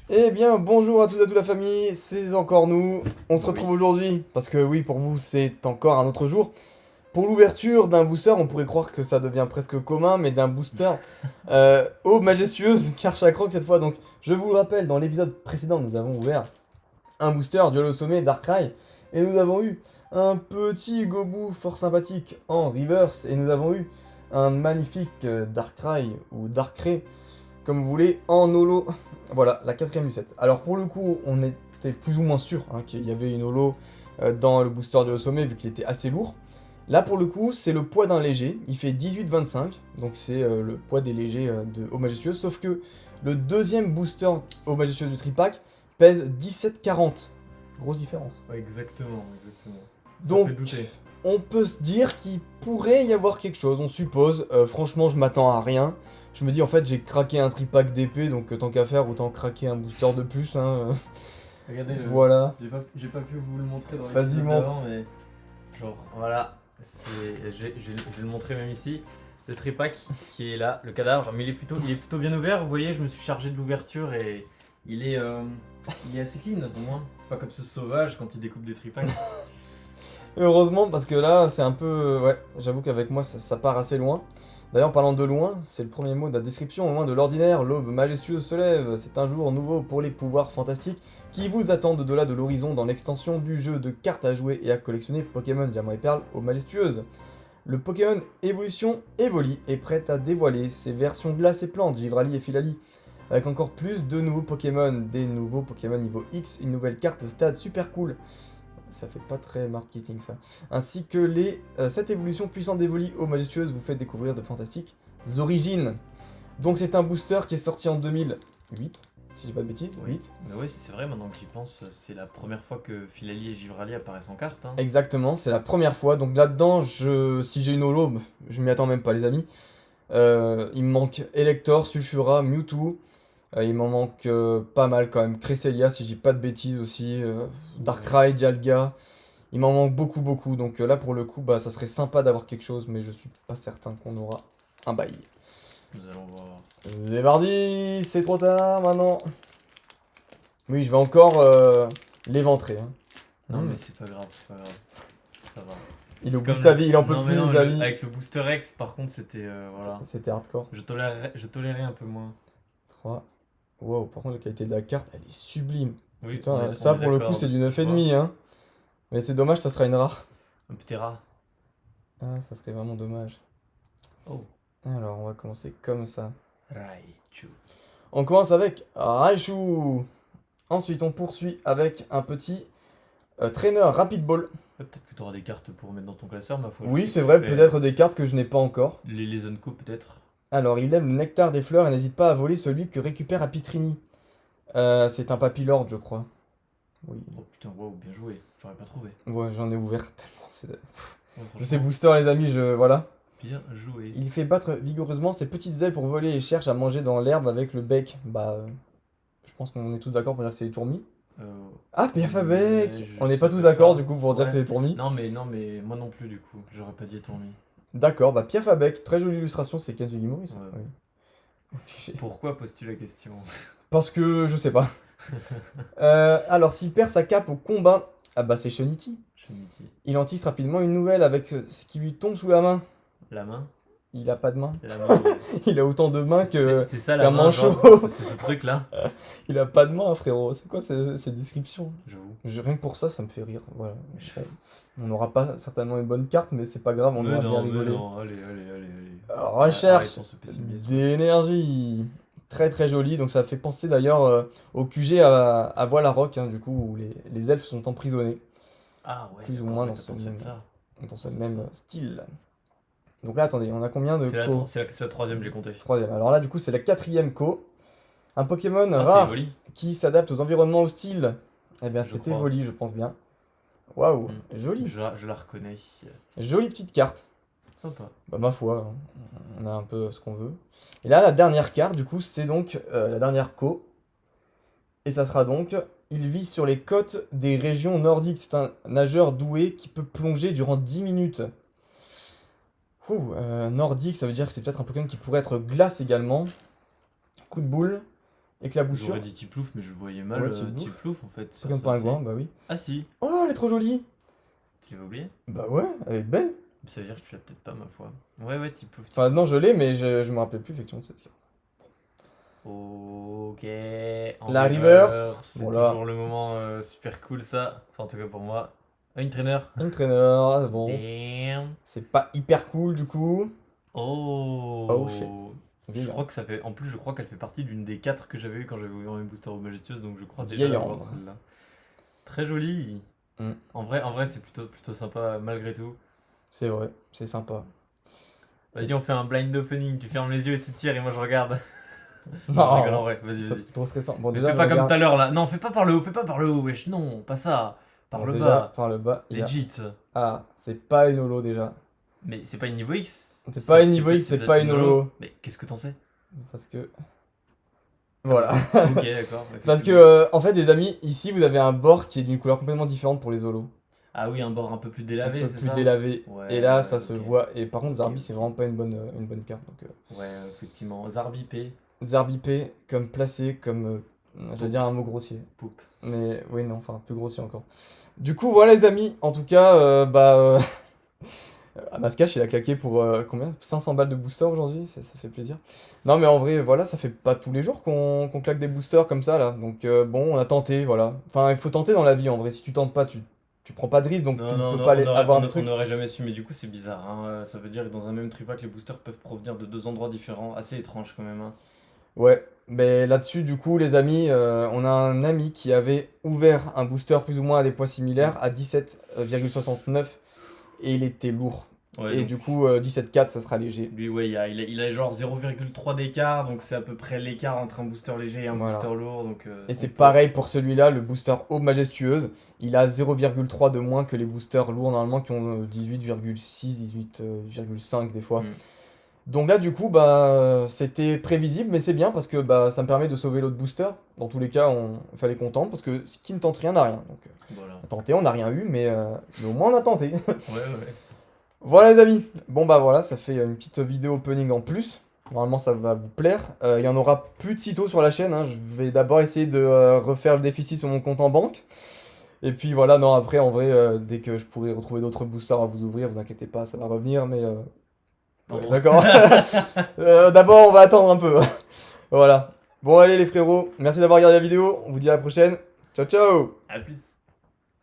Eh bien, bonjour à tous et à toute la famille, c'est encore nous. On se retrouve aujourd'hui, parce que oui, pour vous, c'est encore un autre jour. Pour l'ouverture d'un booster, on pourrait croire que ça devient presque commun, mais d'un booster eau majestueuse, Karchakroc cette fois. Donc, je vous le rappelle, dans l'épisode précédent, nous avons ouvert un booster duel au sommet Darkrai, et nous avons eu un petit Gobu fort sympathique en reverse, et nous avons eu un magnifique Darkrai ou Darkrai, comme vous voulez, en holo. Voilà, la quatrième lucette. Alors pour le coup, on était plus ou moins sûr qu'il y avait une holo dans le booster du sommet, vu qu'il était assez lourd. Là pour le coup, c'est le poids d'un léger, il fait 18,25, donc c'est le poids des légers de Eau Majestueuse, sauf que le deuxième booster Eau Majestueuse du tripack pèse 17,40. Grosse différence. Ouais, exactement. Ça Donc, fait douter. on peut se dire qu'il pourrait y avoir quelque chose, on suppose. Franchement, je m'attends à rien. Je me dis, en fait, j'ai craqué un tripack d'épée, donc tant qu'à faire, autant craquer un booster de plus. Regardez, Voilà. j'ai pas pu vous le montrer dans Vas-y, l'épisode montre. d'avant, mais genre voilà, je vais le montrer même ici. Le tripack qui est là, le cadavre, mais il est plutôt bien ouvert. Vous voyez, je me suis chargé de l'ouverture et il est assez clean au moins. C'est pas comme ce sauvage quand il découpe des tripacks. Heureusement, parce que là, c'est un peu... Ouais, j'avoue qu'avec moi, ça part assez loin. D'ailleurs, en parlant de loin, c'est le premier mot de la description. Loin de l'ordinaire, l'aube majestueuse se lève. C'est un jour nouveau pour les pouvoirs fantastiques qui vous attendent au-delà de l'horizon dans l'extension du jeu de cartes à jouer et à collectionner Pokémon Diamant et Perle aux majestueuses. Le Pokémon Évolution Evoli est prêt à dévoiler ses versions glace et plante, Givrali et Filali, avec encore plus de nouveaux Pokémon, des nouveaux Pokémon niveau X, une nouvelle carte stade super cool. Ça fait pas très marketing ça. Ainsi que les 7 évolutions puissantes d'Evoli aux majestueuses vous fait découvrir de fantastiques origines. Donc c'est un booster qui est sorti en 2008, si j'ai pas de bêtises, 8. Bah ouais, c'est vrai, maintenant que j'y pense, c'est la première fois que Filali et Givrali apparaissent en carte. Hein. Exactement, c'est la première fois. Donc là-dedans, si j'ai une holo, je m'y attends même pas les amis. Il me manque Elector, Sulfura, Mewtwo. Il m'en manque pas mal quand même. Cresselia, si j'ai pas de bêtises aussi. Darkrai, Dialga. Il m'en manque beaucoup. Donc là, pour le coup, bah, ça serait sympa d'avoir quelque chose, mais je suis pas certain qu'on aura un bail. Nous allons voir. C'est parti, c'est trop tard maintenant. Oui, je vais encore l'éventrer. Hein. Non, mais c'est pas grave. Ça va. Il est au C'est bout de comme sa vie, il en peut non, plus, mais non, les amis. avec le Booster X, par contre, c'était. Voilà. C'était hardcore. Je tolérais un peu moins. 3. Wow, par contre, la qualité de la carte, elle est sublime. Oui, Putain, ça pour le coup, c'est du 9,5. Hein. Mais c'est dommage, ça sera une rare. Un petit rat. Ah, ça serait vraiment dommage. Oh. Alors, on va commencer comme ça. Raichu. On commence avec Raichu. Ensuite, on poursuit avec un petit trainer Rapid Ball. Peut-être que tu auras des cartes pour mettre dans ton classeur, ma foi. Oui, Je sais c'est que vrai, tu fais peut-être des cartes que je n'ai pas encore. Les Unco, peut-être. Alors, il aime le nectar des fleurs et n'hésite pas à voler celui que récupère Apitrini. C'est un Papillord, je crois. Oui. Oh putain, waouh, bien joué. J'aurais pas trouvé. Ouais, j'en ai ouvert tellement. Oh, Je sais franchement, booster, les amis, voilà. bien joué. Il fait battre vigoureusement ses petites ailes pour voler et cherche à manger dans l'herbe avec le bec. Bah, je pense qu'on est tous d'accord pour dire que c'est les tourmis. Ah, Piafabec je On n'est pas sais tous pas. d'accord du coup pour dire Ouais. que c'est les tourmis. Non, mais moi non plus, du coup. J'aurais pas dit Tourmi. D'accord, bah Piafabec, très jolie illustration, c'est Kenzugimo. Ça. Ouais. Oui. Pourquoi poses-tu la question? Parce que je sais pas. Alors, s'il perd sa cape au combat, ah bah c'est Shunity. Shunity. Il en tisse rapidement une nouvelle avec ce qui lui tombe sous la main. La main? Il a pas de main. La main. Il a autant de mains que. C'est ça qu'un la main, manchot. genre, c'est ce truc-là. Il a pas de main, frérot. C'est quoi ces descriptions? J'avoue. Rien que pour ça, ça me fait rire. Voilà. On n'aura pas certainement une bonne carte, mais c'est pas grave, on Mais aura bien non, rigolé. non, allez. Recherche Arrêtons ce pessimisme. d'énergie. Très joli. Donc ça fait penser d'ailleurs au QG à Voilarok, hein, du coup, où les elfes sont emprisonnés. Ah ouais, Plus ou d'accord, moins ouais, dans t'as ce pensé même- de ça. Dans ce C'est même ça. style. Donc là, attendez, on a combien de co? C'est la troisième, j'ai compté. Troisième. Alors là, du coup, c'est la quatrième co. Un Pokémon Ah, c'est rare joli. qui s'adapte aux environnements hostiles. Eh bien, Je c'était crois. Evoli, je pense bien. Waouh, joli. Je la reconnais. Jolie petite carte. Sympa. Bah, ma foi, hein, on a un peu ce qu'on veut. Et là, la dernière carte, du coup, c'est donc la dernière co. Et ça sera donc, il vit sur les côtes des régions nordiques. C'est un nageur doué qui peut plonger durant 10 minutes. Nordique, ça veut dire que c'est peut-être un Pokémon qui pourrait être glace également. Coup de boule, éclaboussure. J'aurais dit Tiplouf, mais je voyais mal Ouais, Tiplouf. Tiplouf en fait. Pokémon Ça, pingouin, si. bah oui. Ah si, Oh, elle est trop jolie. tu l'avais oublié? Bah ouais, elle est belle. Ça veut dire que tu l'as peut-être pas, ma foi. Ouais, Tiplouf. Enfin, non, je l'ai, mais je me rappelle plus effectivement de cette carte. Ok. La reverse, C'est voilà. toujours le moment super cool ça. Enfin en tout cas pour moi. Ah, une trainer. Une trainer, bon. Damn. C'est pas hyper cool du coup. Oh. Oh, shit. Je crois que ça fait. En plus je crois qu'elle fait partie d'une des 4 que j'avais eu quand j'avais ouvert mes boosters majestueuses, donc je crois déjà Vieille l'avoir ambre. celle-là. Très jolie. Mm. En vrai c'est plutôt sympa malgré tout. C'est vrai, c'est sympa. Vas-y on fait un blind opening, tu fermes les yeux et tu tires et moi je regarde. Non, Je rigole en vrai, vas-y c'est vas-y. trop stressant. Bon, Mais déjà, fais pas je comme regarde- tout à l'heure là. Non, fais pas par le haut, wesh. Non, pas ça. Par Bon, le déjà, bas. par le bas, il y a- Legit. Ah, c'est pas une holo déjà. Mais c'est pas une niveau X. C'est pas une niveau X, c'est peut-être pas une holo. Mais qu'est-ce que t'en sais? Parce que. Voilà. Ok, d'accord. Parce que, en fait, les amis, ici, vous avez un bord qui est d'une couleur complètement différente pour les holos. Ah oui, un bord un peu plus Un délavé, peu c'est plus ça? délavé. Ouais, Et là, ouais, ça se ok. voit. Et par contre, Zarbi, Ok. c'est vraiment pas une bonne carte. Donc, Ouais, effectivement. Zarbipé, Zarbipé, comme placé, comme. J'allais dire un mot grossier. poupe. Mais oui, non, enfin, plus grossier encore. Du coup, voilà, les amis. En tout cas, Amaskash, il a claqué pour combien 500 balles de booster aujourd'hui, ça fait plaisir. Non, mais en vrai, voilà, ça fait pas tous les jours qu'on claque des boosters comme ça, là. Donc, bon, on a tenté, voilà. Enfin, il faut tenter dans la vie, en vrai. Si tu tentes pas, tu prends pas de risque, donc tu Non, peux non, pas aller avoir des on trucs. n'aurait jamais su, mais du coup c'est bizarre, hein. Ça veut dire que dans un même tripack, les boosters peuvent provenir de deux endroits différents. Assez étrange quand même, hein. Ouais, mais là-dessus, du coup, les amis, on a un ami qui avait ouvert un booster plus ou moins à des poids similaires à 17,69 et il était lourd. Ouais, Et donc, du coup, 17,4, ça sera léger. lui, ouais, il a genre 0,3 d'écart, donc c'est à peu près l'écart entre un booster léger et un Voilà. booster lourd. Donc, Et c'est on peut- pareil pour celui-là, le booster Aube Majestueuse. Il a 0,3 de moins que les boosters lourds normalement qui ont 18,6, 18,5 des fois. Mm. Donc là, du coup, bah, c'était prévisible, mais c'est bien parce que bah, ça me permet de sauver l'autre booster. Dans tous les cas, il fallait qu'on tente parce que qui ne tente rien n'a rien. Donc, Voilà. on a tenté, on n'a rien eu, mais au moins on a tenté. Ouais. Voilà les amis, bon bah voilà, ça fait une petite vidéo opening en plus. Normalement ça va vous plaire. Il y en aura plus de sitôt sur la chaîne, hein. Je vais d'abord essayer de refaire le déficit sur mon compte en banque. Et puis voilà, non après en vrai, dès que je pourrai retrouver d'autres boosters à vous ouvrir, vous inquiétez pas, ça va revenir, mais... Pardon. D'accord. D'abord on va attendre un peu. Voilà. Bon allez les frérots, merci d'avoir regardé la vidéo, on vous dit à la prochaine. Ciao ciao. À plus.